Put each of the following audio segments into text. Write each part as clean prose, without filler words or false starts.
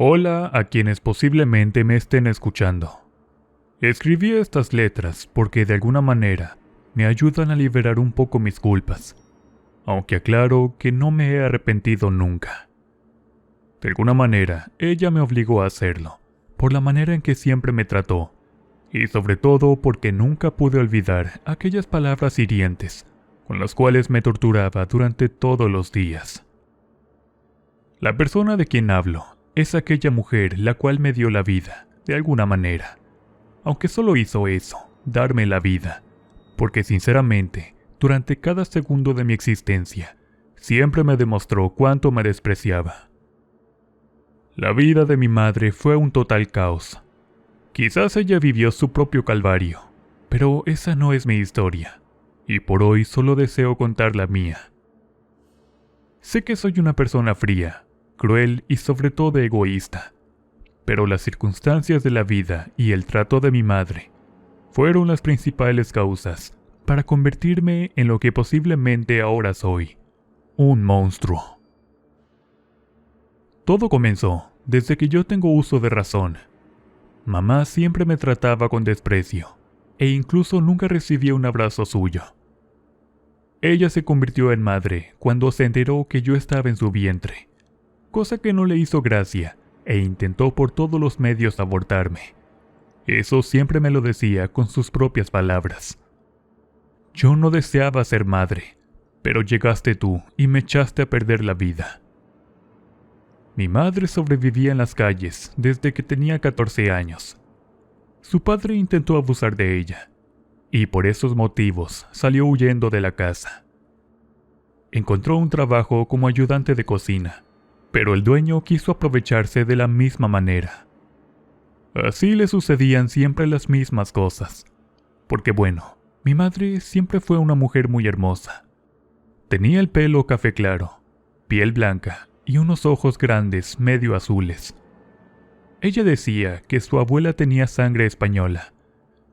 Hola a quienes posiblemente me estén escuchando. Escribí estas letras porque de alguna manera me ayudan a liberar un poco mis culpas, aunque aclaro que no me he arrepentido nunca. De alguna manera, ella me obligó a hacerlo, por la manera en que siempre me trató, y sobre todo porque nunca pude olvidar aquellas palabras hirientes con las cuales me torturaba durante todos los días. La persona de quien hablo es aquella mujer la cual me dio la vida, de alguna manera. Aunque solo hizo eso, darme la vida, porque sinceramente, durante cada segundo de mi existencia, siempre me demostró cuánto me despreciaba. La vida de mi madre fue un total caos. Quizás ella vivió su propio calvario, pero esa no es mi historia, y por hoy solo deseo contar la mía. Sé que soy una persona fría, cruel y sobre todo egoísta, pero las circunstancias de la vida y el trato de mi madre fueron las principales causas para convertirme en lo que posiblemente ahora soy, un monstruo. Todo comenzó desde que yo tengo uso de razón. Mamá siempre me trataba con desprecio, e incluso nunca recibí un abrazo suyo. Ella se convirtió en madre cuando se enteró que yo estaba en su vientre, cosa que no le hizo gracia, e intentó por todos los medios abortarme. Eso siempre me lo decía con sus propias palabras. Yo no deseaba ser madre, pero llegaste tú y me echaste a perder la vida. Mi madre sobrevivía en las calles desde que tenía 14 años. Su padre intentó abusar de ella, y por esos motivos salió huyendo de la casa. Encontró un trabajo como ayudante de cocina, pero el dueño quiso aprovecharse de la misma manera. Así le sucedían siempre las mismas cosas, porque bueno, mi madre siempre fue una mujer muy hermosa. Tenía el pelo café claro, piel blanca y unos ojos grandes medio azules. Ella decía que su abuela tenía sangre española,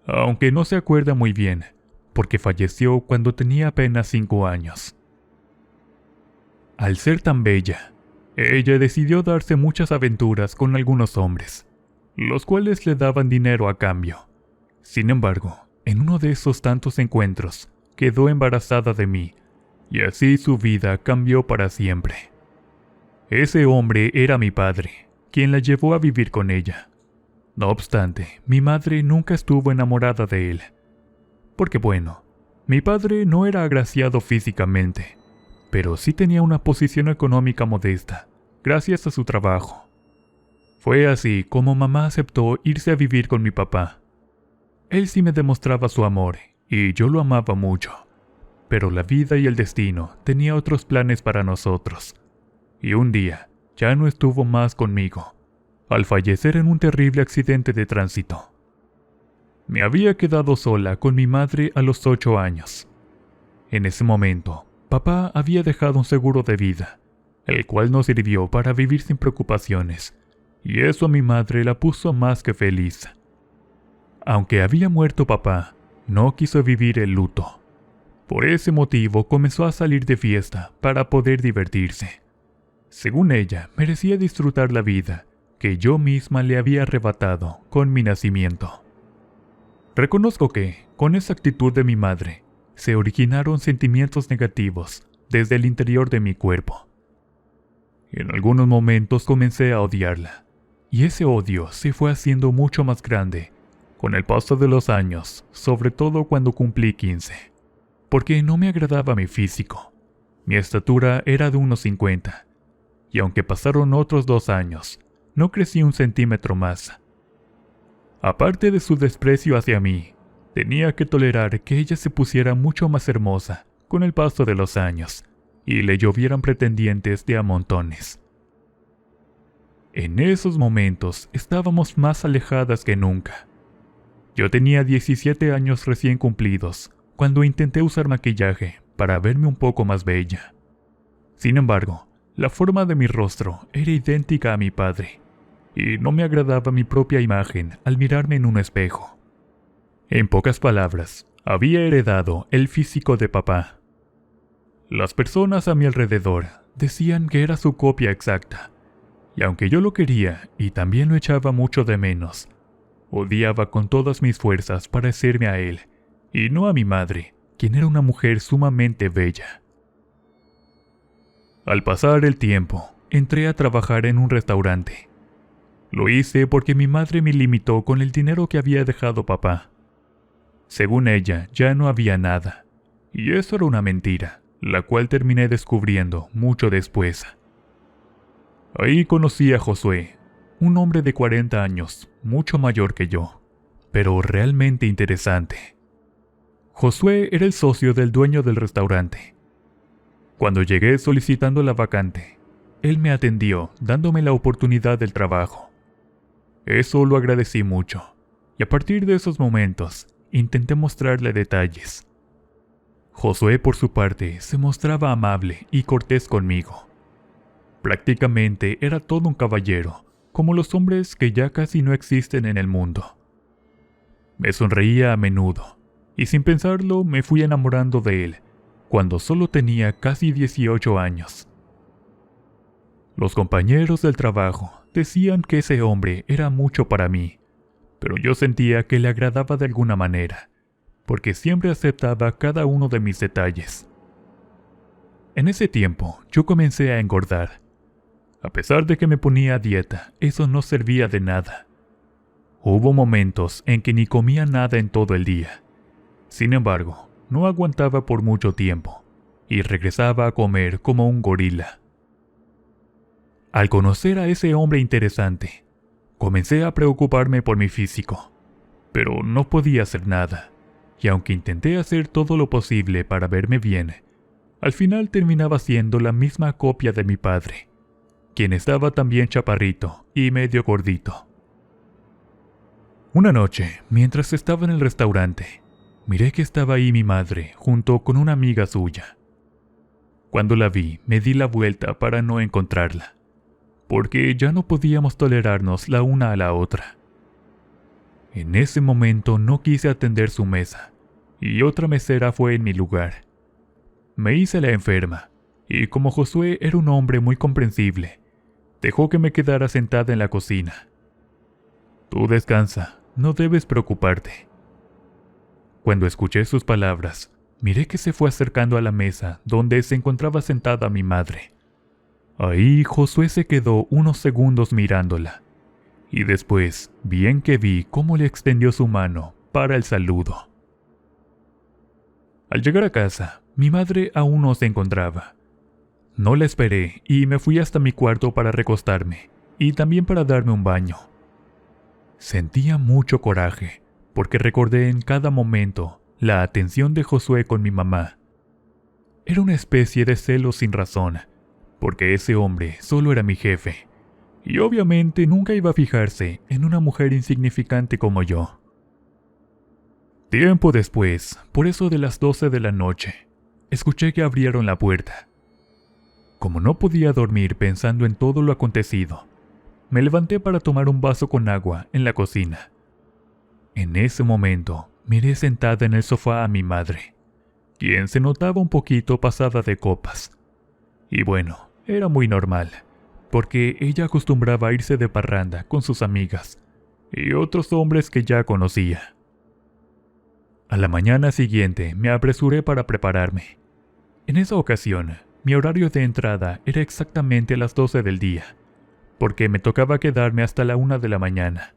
aunque no se acuerda muy bien, porque falleció cuando tenía apenas 5 años. Al ser tan bella, ella decidió darse muchas aventuras con algunos hombres, los cuales le daban dinero a cambio. Sin embargo, en uno de esos tantos encuentros, quedó embarazada de mí, y así su vida cambió para siempre. Ese hombre era mi padre, quien la llevó a vivir con ella. No obstante, mi madre nunca estuvo enamorada de él. Porque bueno, mi padre no era agraciado físicamente, pero sí tenía una posición económica modesta, gracias a su trabajo. Fue así como mamá aceptó irse a vivir con mi papá. Él sí me demostraba su amor, y yo lo amaba mucho, pero la vida y el destino tenía otros planes para nosotros. Y un día, ya no estuvo más conmigo, al fallecer en un terrible accidente de tránsito. Me había quedado sola con mi madre a los 8 años. En ese momento, papá había dejado un seguro de vida, el cual nos sirvió para vivir sin preocupaciones, y eso a mi madre la puso más que feliz. Aunque había muerto papá, no quiso vivir el luto. Por ese motivo comenzó a salir de fiesta para poder divertirse. Según ella, merecía disfrutar la vida que yo misma le había arrebatado con mi nacimiento. Reconozco que, con esa actitud de mi madre, se originaron sentimientos negativos desde el interior de mi cuerpo. En algunos momentos comencé a odiarla, y ese odio se fue haciendo mucho más grande con el paso de los años, sobre todo cuando cumplí 15, porque no me agradaba mi físico. Mi estatura era de unos 50, y aunque pasaron otros 2 años, no crecí 1 centímetro más. Aparte de su desprecio hacia mí, tenía que tolerar que ella se pusiera mucho más hermosa con el paso de los años, y le llovieran pretendientes de a montones. En esos momentos estábamos más alejadas que nunca. Yo tenía 17 años recién cumplidos cuando intenté usar maquillaje para verme un poco más bella. Sin embargo, la forma de mi rostro era idéntica a mi padre, y no me agradaba mi propia imagen al mirarme en un espejo. En pocas palabras, había heredado el físico de papá. Las personas a mi alrededor decían que era su copia exacta, Y aunque yo lo quería y también lo echaba mucho de menos, odiaba con todas mis fuerzas parecerme a él, y no a mi madre, quien era una mujer sumamente bella. Al pasar el tiempo, entré a trabajar en un restaurante. Lo hice porque mi madre me limitó con el dinero que había dejado papá. Según ella, ya no había nada, y eso era una mentira, la cual terminé descubriendo mucho después. Ahí conocí a Josué, un hombre de 40 años, mucho mayor que yo, pero realmente interesante. Josué era el socio del dueño del restaurante. Cuando llegué solicitando la vacante, él me atendió dándome la oportunidad del trabajo. Eso lo agradecí mucho, y a partir de esos momentos intenté mostrarle detalles. Josué, por su parte, se mostraba amable y cortés conmigo. Prácticamente era todo un caballero, como los hombres que ya casi no existen en el mundo. Me sonreía a menudo, y sin pensarlo me fui enamorando de él, cuando solo tenía casi 18 años. Los compañeros del trabajo decían que ese hombre era mucho para mí, pero yo sentía que le agradaba de alguna manera, porque siempre aceptaba cada uno de mis detalles. En ese tiempo yo comencé a engordar. A pesar de que me ponía a dieta, eso no servía de nada. Hubo momentos en que ni comía nada en todo el día. Sin embargo, no aguantaba por mucho tiempo, y regresaba a comer como un gorila. Al conocer a ese hombre interesante, comencé a preocuparme por mi físico, pero no podía hacer nada, y aunque intenté hacer todo lo posible para verme bien, al final terminaba siendo la misma copia de mi padre, quien estaba también chaparrito y medio gordito. Una noche, mientras estaba en el restaurante, miré que estaba ahí mi madre junto con una amiga suya. Cuando la vi, me di la vuelta para no encontrarla, porque ya no podíamos tolerarnos la una a la otra. En ese momento no quise atender su mesa, y otra mesera fue en mi lugar. Me hice la enferma, y como Josué era un hombre muy comprensible, dejó que me quedara sentada en la cocina. Tú descansa, no debes preocuparte. Cuando escuché sus palabras, miré que se fue acercando a la mesa donde se encontraba sentada mi madre. Ahí Josué se quedó unos segundos mirándola, y después bien que vi cómo le extendió su mano para el saludo. Al llegar a casa, mi madre aún no se encontraba. No la esperé y me fui hasta mi cuarto para recostarme y también para darme un baño. Sentía mucho coraje porque recordé en cada momento la atención de Josué con mi mamá. Era una especie de celo sin razón, porque ese hombre solo era mi jefe, y obviamente nunca iba a fijarse en una mujer insignificante como yo. Tiempo después, por eso de las 12 de la noche, escuché que abrieron la puerta. Como no podía dormir pensando en todo lo acontecido, me levanté para tomar un vaso con agua en la cocina. En ese momento, miré sentada en el sofá a mi madre, quien se notaba un poquito pasada de copas. Y bueno, era muy normal, porque ella acostumbraba a irse de parranda con sus amigas y otros hombres que ya conocía. A la mañana siguiente me apresuré para prepararme. En esa ocasión, mi horario de entrada era exactamente las 12 del día, porque me tocaba quedarme hasta la 1 de la mañana.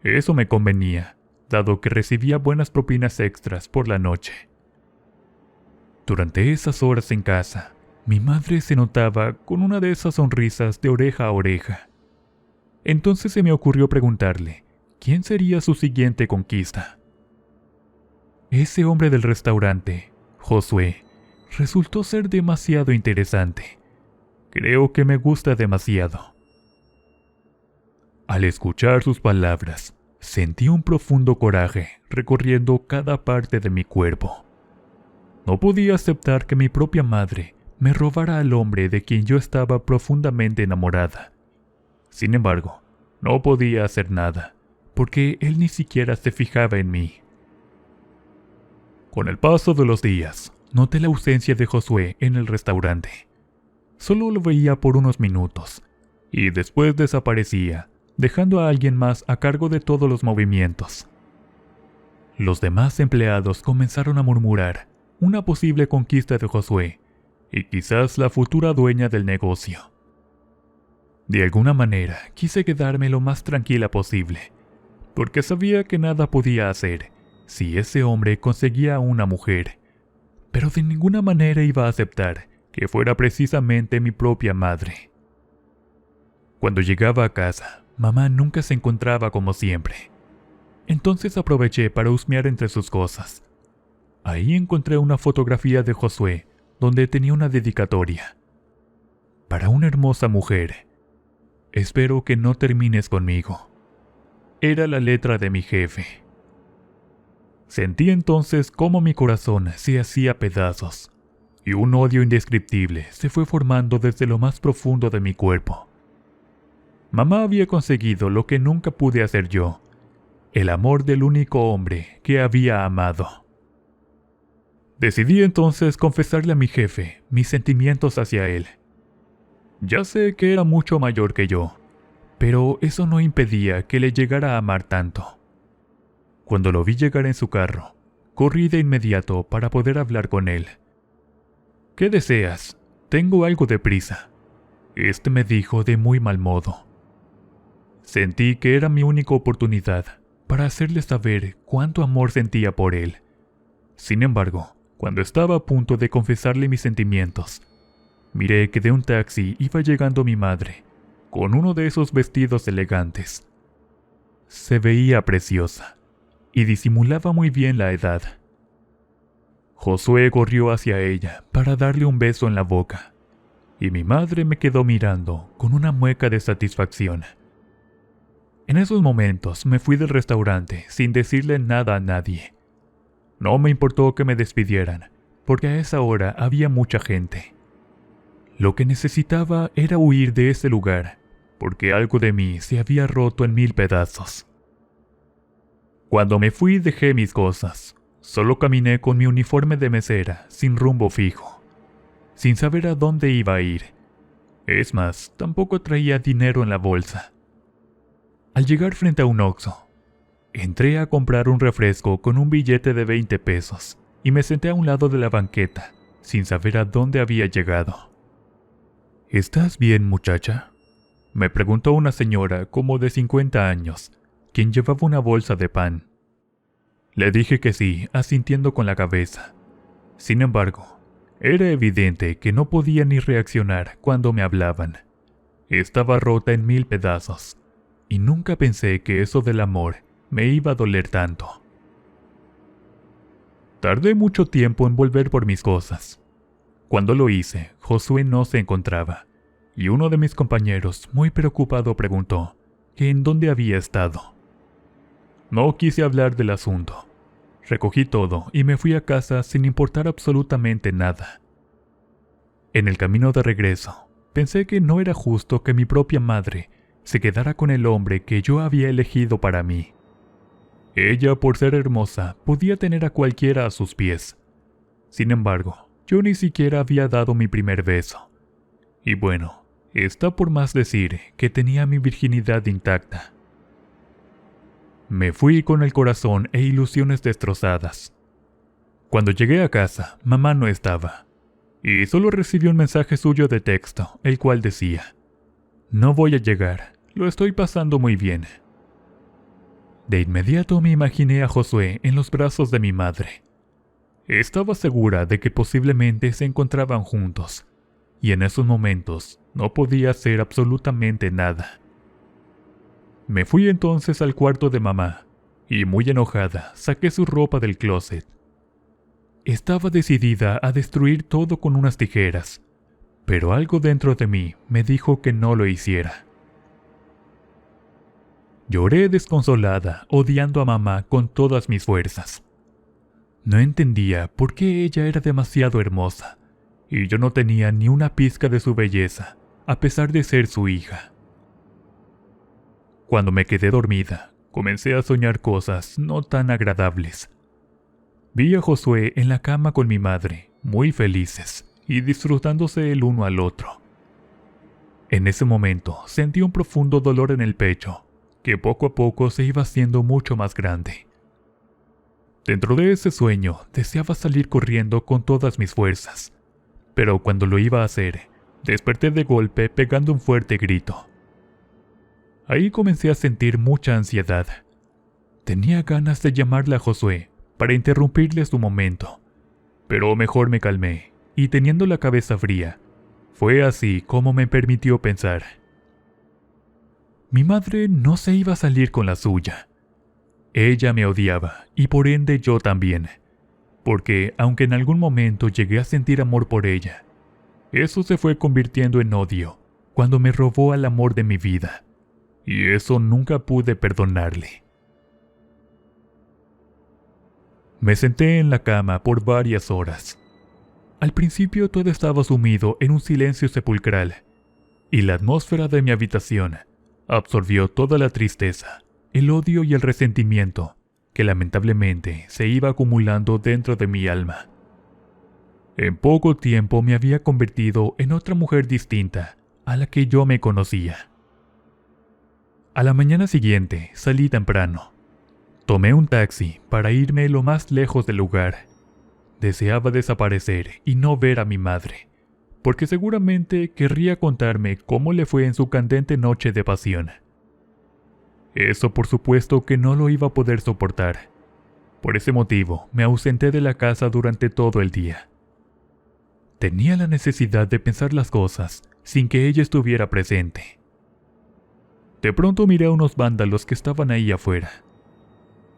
Eso me convenía, dado que recibía buenas propinas extras por la noche. Durante esas horas en casa, mi madre se notaba con una de esas sonrisas de oreja a oreja. Entonces se me ocurrió preguntarle quién sería su siguiente conquista. Ese hombre del restaurante, Josué, resultó ser demasiado interesante. Creo que me gusta demasiado. Al escuchar sus palabras, sentí un profundo coraje recorriendo cada parte de mi cuerpo. No podía aceptar que mi propia madre me robara al hombre de quien yo estaba profundamente enamorada. Sin embargo, no podía hacer nada, porque él ni siquiera se fijaba en mí. Con el paso de los días, noté la ausencia de Josué en el restaurante. Solo lo veía por unos minutos, y después desaparecía, dejando a alguien más a cargo de todos los movimientos. Los demás empleados comenzaron a murmurar una posible conquista de Josué y quizás la futura dueña del negocio. De alguna manera quise quedarme lo más tranquila posible, porque sabía que nada podía hacer si ese hombre conseguía una mujer, pero de ninguna manera iba a aceptar que fuera precisamente mi propia madre. Cuando llegaba a casa, mamá nunca se encontraba como siempre. Entonces aproveché para husmear entre sus cosas. Ahí encontré una fotografía de Josué donde tenía una dedicatoria. Para una hermosa mujer. Espero que no termines conmigo. Era la letra de mi jefe. Sentí entonces cómo mi corazón se hacía pedazos y un odio indescriptible se fue formando desde lo más profundo de mi cuerpo. Mamá había conseguido lo que nunca pude hacer yo, el amor del único hombre que había amado. Decidí entonces confesarle a mi jefe mis sentimientos hacia él. Ya sé que era mucho mayor que yo, pero eso no impedía que le llegara a amar tanto. Cuando lo vi llegar en su carro, corrí de inmediato para poder hablar con él. «¿Qué deseas? Tengo algo de prisa», me dijo de muy mal modo. Sentí que era mi única oportunidad para hacerle saber cuánto amor sentía por él. Sin embargo, cuando estaba a punto de confesarle mis sentimientos, miré que de un taxi iba llegando mi madre, con uno de esos vestidos elegantes. Se veía preciosa y disimulaba muy bien la edad. Josué corrió hacia ella para darle un beso en la boca, y mi madre me quedó mirando con una mueca de satisfacción. En esos momentos me fui del restaurante sin decirle nada a nadie. No me importó que me despidieran, porque a esa hora había mucha gente. Lo que necesitaba era huir de ese lugar, porque algo de mí se había roto en 1000 pedazos. Cuando me fui dejé mis cosas. Solo caminé con mi uniforme de mesera, sin rumbo fijo, sin saber a dónde iba a ir. Es más, tampoco traía dinero en la bolsa. Al llegar frente a un Oxxo, entré a comprar un refresco con un billete de 20 pesos y me senté a un lado de la banqueta, sin saber a dónde había llegado. «¿Estás bien, muchacha?», me preguntó una señora como de 50 años, quien llevaba una bolsa de pan. Le dije que sí, asintiendo con la cabeza. Sin embargo, era evidente que no podía ni reaccionar cuando me hablaban. Estaba rota en 1000 pedazos, y nunca pensé que eso del amor me iba a doler tanto. Tardé mucho tiempo en volver por mis cosas. Cuando lo hice, Josué no se encontraba, y uno de mis compañeros, muy preocupado, preguntó que en dónde había estado. No quise hablar del asunto. Recogí todo y me fui a casa sin importar absolutamente nada. En el camino de regreso, pensé que no era justo que mi propia madre se quedara con el hombre que yo había elegido para mí. Ella, por ser hermosa, podía tener a cualquiera a sus pies. Sin embargo, yo ni siquiera había dado mi primer beso. Y bueno, está por más decir que tenía mi virginidad intacta. Me fui con el corazón e ilusiones destrozadas. Cuando llegué a casa, mamá no estaba, y solo recibí un mensaje suyo de texto, el cual decía: «No voy a llegar, lo estoy pasando muy bien». De inmediato me imaginé a Josué en los brazos de mi madre. Estaba segura de que posiblemente se encontraban juntos, y en esos momentos no podía hacer absolutamente nada. Me fui entonces al cuarto de mamá, y muy enojada saqué su ropa del closet. Estaba decidida a destruir todo con unas tijeras, pero algo dentro de mí me dijo que no lo hiciera. Lloré desconsolada, odiando a mamá con todas mis fuerzas. No entendía por qué ella era demasiado hermosa, y yo no tenía ni una pizca de su belleza, a pesar de ser su hija. Cuando me quedé dormida, comencé a soñar cosas no tan agradables. Vi a Josué en la cama con mi madre, muy felices y disfrutándose el uno al otro. En ese momento sentí un profundo dolor en el pecho, que poco a poco se iba haciendo mucho más grande. Dentro de ese sueño deseaba salir corriendo con todas mis fuerzas, pero cuando lo iba a hacer, desperté de golpe pegando un fuerte grito. Ahí comencé a sentir mucha ansiedad. Tenía ganas de llamarle a Josué para interrumpirle su momento, pero mejor me calmé y teniendo la cabeza fría, fue así como me permitió pensar. Mi madre no se iba a salir con la suya. Ella me odiaba y por ende yo también, porque aunque en algún momento llegué a sentir amor por ella, eso se fue convirtiendo en odio cuando me robó al amor de mi vida, y eso nunca pude perdonarle. Me senté en la cama por varias horas. Al principio todo estaba sumido en un silencio sepulcral, y la atmósfera de mi habitación absorbió toda la tristeza, el odio y el resentimiento que lamentablemente se iba acumulando dentro de mi alma. En poco tiempo me había convertido en otra mujer distinta a la que yo me conocía. A la mañana siguiente salí temprano. Tomé un taxi para irme lo más lejos del lugar. Deseaba desaparecer y no ver a mi madre, porque seguramente querría contarme cómo le fue en su candente noche de pasión. Eso por supuesto que no lo iba a poder soportar. Por ese motivo me ausenté de la casa durante todo el día. Tenía la necesidad de pensar las cosas sin que ella estuviera presente. De pronto miré a unos vándalos que estaban ahí afuera.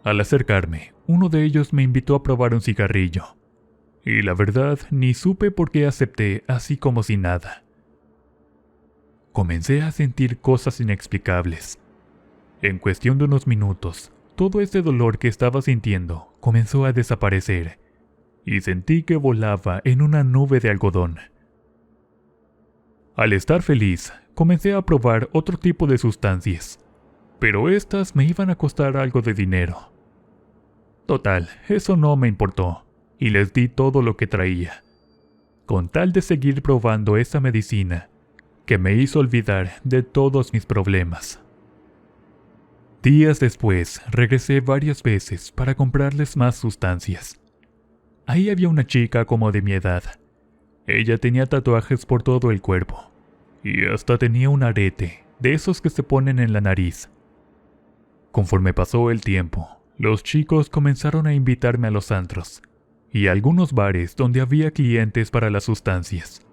Al acercarme, uno de ellos me invitó a probar un cigarrillo. Y la verdad, ni supe por qué acepté así como si nada. Comencé a sentir cosas inexplicables. En cuestión de unos minutos, todo ese dolor que estaba sintiendo comenzó a desaparecer, y sentí que volaba en una nube de algodón. Al estar feliz, comencé a probar otro tipo de sustancias, pero estas me iban a costar algo de dinero. Total, eso no me importó, y les di todo lo que traía, con tal de seguir probando esa medicina que me hizo olvidar de todos mis problemas. Días después, regresé varias veces para comprarles más sustancias. Ahí había una chica como de mi edad. Ella tenía tatuajes por todo el cuerpo, y hasta tenía un arete, de esos que se ponen en la nariz. Conforme pasó el tiempo, los chicos comenzaron a invitarme a los antros, y a algunos bares donde había clientes para las sustancias.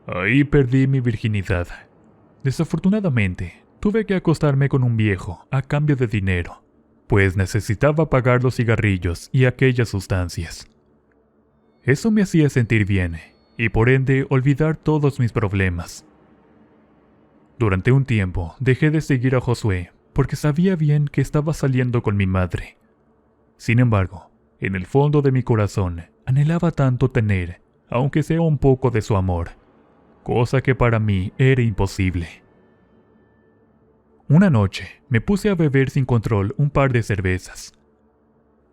Ahí perdí mi virginidad. Desafortunadamente, tuve que acostarme con un viejo a cambio de dinero, pues necesitaba pagar los cigarrillos y aquellas sustancias. Eso me hacía sentir bien, y por ende olvidar todos mis problemas. Durante un tiempo dejé de seguir a Josué, porque sabía bien que estaba saliendo con mi madre. Sin embargo, en el fondo de mi corazón anhelaba tanto tener, aunque sea un poco de su amor, cosa que para mí era imposible. Una noche me puse a beber sin control un par de cervezas.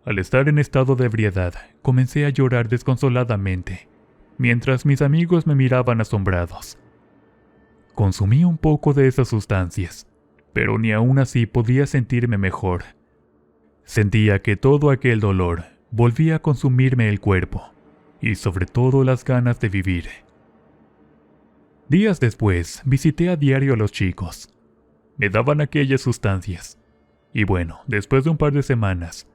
Al estar en estado de ebriedad, comencé a llorar desconsoladamente, mientras mis amigos me miraban asombrados. Consumí un poco de esas sustancias, pero ni aún así podía sentirme mejor. Sentía que todo aquel dolor volvía a consumirme el cuerpo, y sobre todo las ganas de vivir. Días después, visité a diario a los chicos. Me daban aquellas sustancias, y bueno, después de un par de semanas,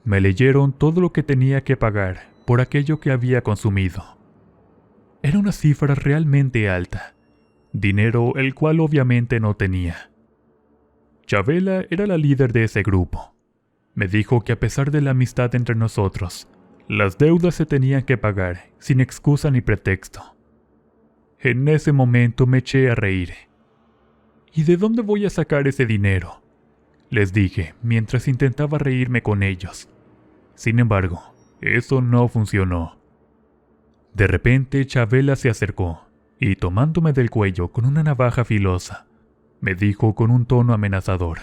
me leyeron todo lo que tenía que pagar por aquello que había consumido. Era una cifra realmente alta, dinero el cual obviamente no tenía. Chabela era la líder de ese grupo. Me dijo que a pesar de la amistad entre nosotros, las deudas se tenían que pagar sin excusa ni pretexto. En ese momento me eché a reír. ¿Y de dónde voy a sacar ese dinero?, les dije mientras intentaba reírme con ellos. Sin embargo, eso no funcionó. De repente Chabela se acercó y tomándome del cuello con una navaja filosa, me dijo con un tono amenazador: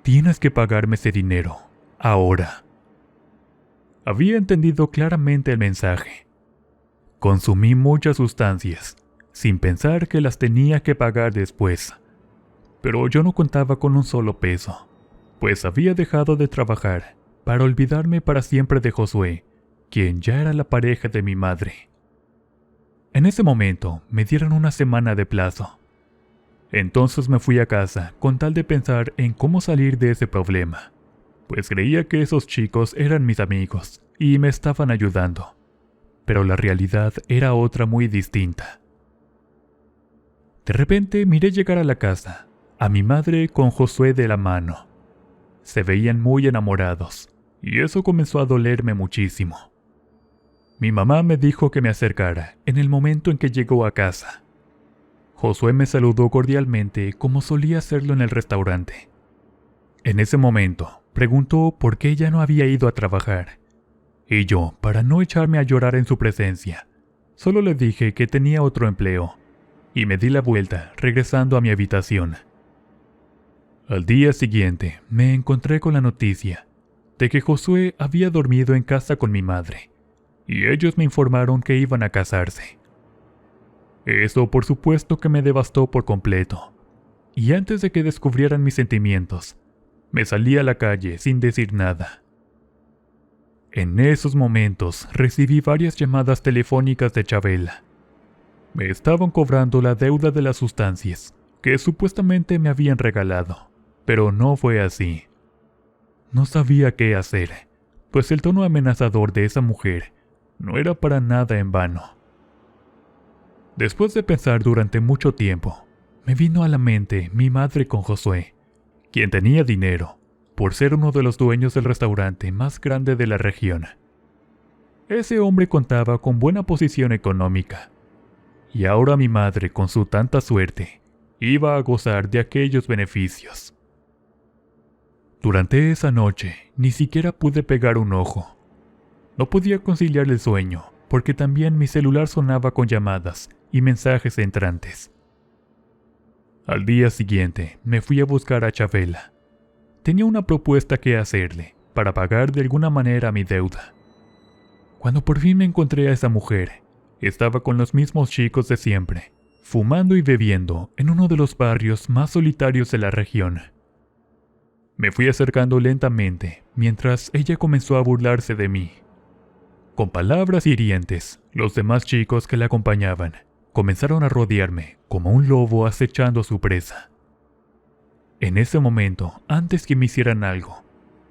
«Tienes que pagarme ese dinero, ahora». Había entendido claramente el mensaje. Consumí muchas sustancias, sin pensar que las tenía que pagar después. Pero yo no contaba con un solo peso, pues había dejado de trabajar para olvidarme para siempre de Josué, quien ya era la pareja de mi madre. En ese momento me dieron una semana de plazo. Entonces me fui a casa con tal de pensar en cómo salir de ese problema, pues creía que esos chicos eran mis amigos y me estaban ayudando. Pero la realidad era otra muy distinta. De repente miré llegar a la casa a mi madre con Josué de la mano. Se veían muy enamorados, y eso comenzó a dolerme muchísimo. Mi mamá me dijo que me acercara en el momento en que llegó a casa. Josué me saludó cordialmente como solía hacerlo en el restaurante. En ese momento, preguntó por qué ya no había ido a trabajar, y yo, para no echarme a llorar en su presencia, solo le dije que tenía otro empleo, y me di la vuelta regresando a mi habitación. Al día siguiente me encontré con la noticia de que Josué había dormido en casa con mi madre, y ellos me informaron que iban a casarse. Eso por supuesto que me devastó por completo, y antes de que descubrieran mis sentimientos, me salí a la calle sin decir nada. En esos momentos recibí varias llamadas telefónicas de Chabela. Me estaban cobrando la deuda de las sustancias que supuestamente me habían regalado, pero no fue así. No sabía qué hacer, pues el tono amenazador de esa mujer no era para nada en vano. Después de pensar durante mucho tiempo, me vino a la mente mi madre con Josué, quien tenía dinero, por ser uno de los dueños del restaurante más grande de la región. Ese hombre contaba con buena posición económica, y ahora mi madre, con su tanta suerte, iba a gozar de aquellos beneficios. Durante esa noche, ni siquiera pude pegar un ojo. No podía conciliar el sueño, porque también mi celular sonaba con llamadas y mensajes entrantes. Al día siguiente, me fui a buscar a Chabela. Tenía una propuesta que hacerle para pagar de alguna manera mi deuda. Cuando por fin me encontré a esa mujer, estaba con los mismos chicos de siempre, fumando y bebiendo en uno de los barrios más solitarios de la región. Me fui acercando lentamente mientras ella comenzó a burlarse de mí. Con palabras hirientes, los demás chicos que la acompañaban comenzaron a rodearme como un lobo acechando a su presa. En ese momento, antes que me hicieran algo,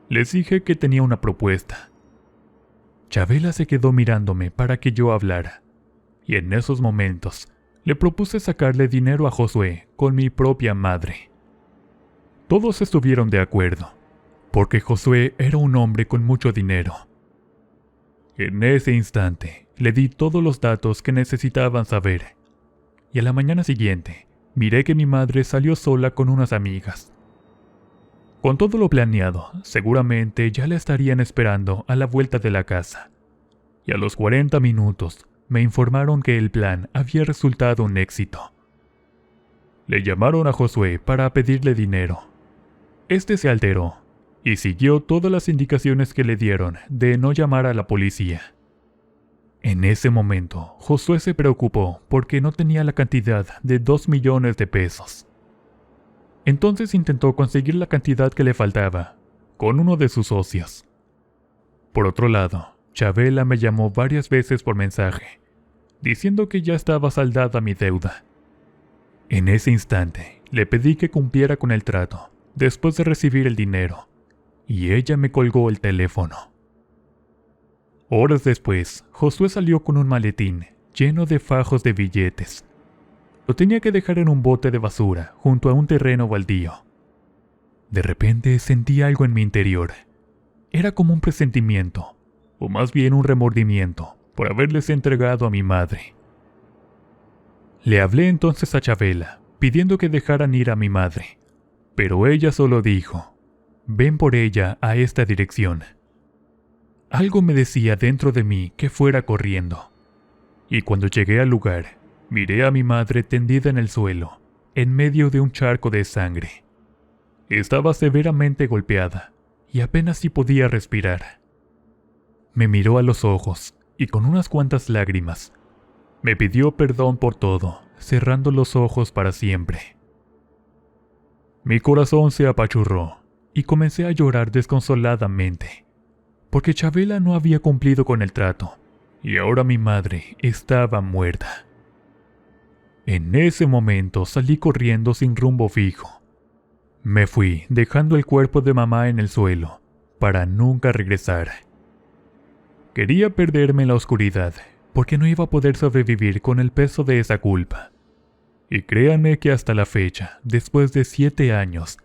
les dije que tenía una propuesta. Chabela se quedó mirándome para que yo hablara, y en esos momentos le propuse sacarle dinero a Josué con mi propia madre. Todos estuvieron de acuerdo, porque Josué era un hombre con mucho dinero. En ese instante, le di todos los datos que necesitaban saber, y a la mañana siguiente, miré que mi madre salió sola con unas amigas. Con todo lo planeado, seguramente ya la estarían esperando a la vuelta de la casa, y a los 40 minutos me informaron que el plan había resultado un éxito. Le llamaron a Josué para pedirle dinero. Este se alteró y siguió todas las indicaciones que le dieron de no llamar a la policía. En ese momento, Josué se preocupó porque no tenía la cantidad de 2 millones de pesos. Entonces intentó conseguir la cantidad que le faltaba con uno de sus socios. Por otro lado, Chabela me llamó varias veces por mensaje, diciendo que ya estaba saldada mi deuda. En ese instante, le pedí que cumpliera con el trato después de recibir el dinero, y ella me colgó el teléfono. Horas después, Josué salió con un maletín lleno de fajos de billetes. Lo tenía que dejar en un bote de basura junto a un terreno baldío. De repente sentí algo en mi interior. Era como un presentimiento, o más bien un remordimiento, por haberles entregado a mi madre. Le hablé entonces a Chabela, pidiendo que dejaran ir a mi madre, pero ella solo dijo: «Ven por ella a esta dirección». Algo me decía dentro de mí que fuera corriendo, y cuando llegué al lugar, miré a mi madre tendida en el suelo, en medio de un charco de sangre. Estaba severamente golpeada, y apenas si podía respirar. Me miró a los ojos, y con unas cuantas lágrimas, me pidió perdón por todo, cerrando los ojos para siempre. Mi corazón se apachurró y comencé a llorar desconsoladamente, porque Chabela no había cumplido con el trato, y ahora mi madre estaba muerta. En ese momento salí corriendo sin rumbo fijo. Me fui, dejando el cuerpo de mamá en el suelo, para nunca regresar. Quería perderme en la oscuridad, porque no iba a poder sobrevivir con el peso de esa culpa. Y créanme que hasta la fecha, después de 7 años,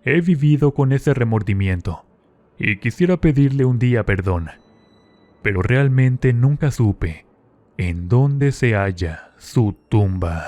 he vivido con ese remordimiento, y quisiera pedirle un día perdón, pero realmente nunca supe en dónde se halla su tumba.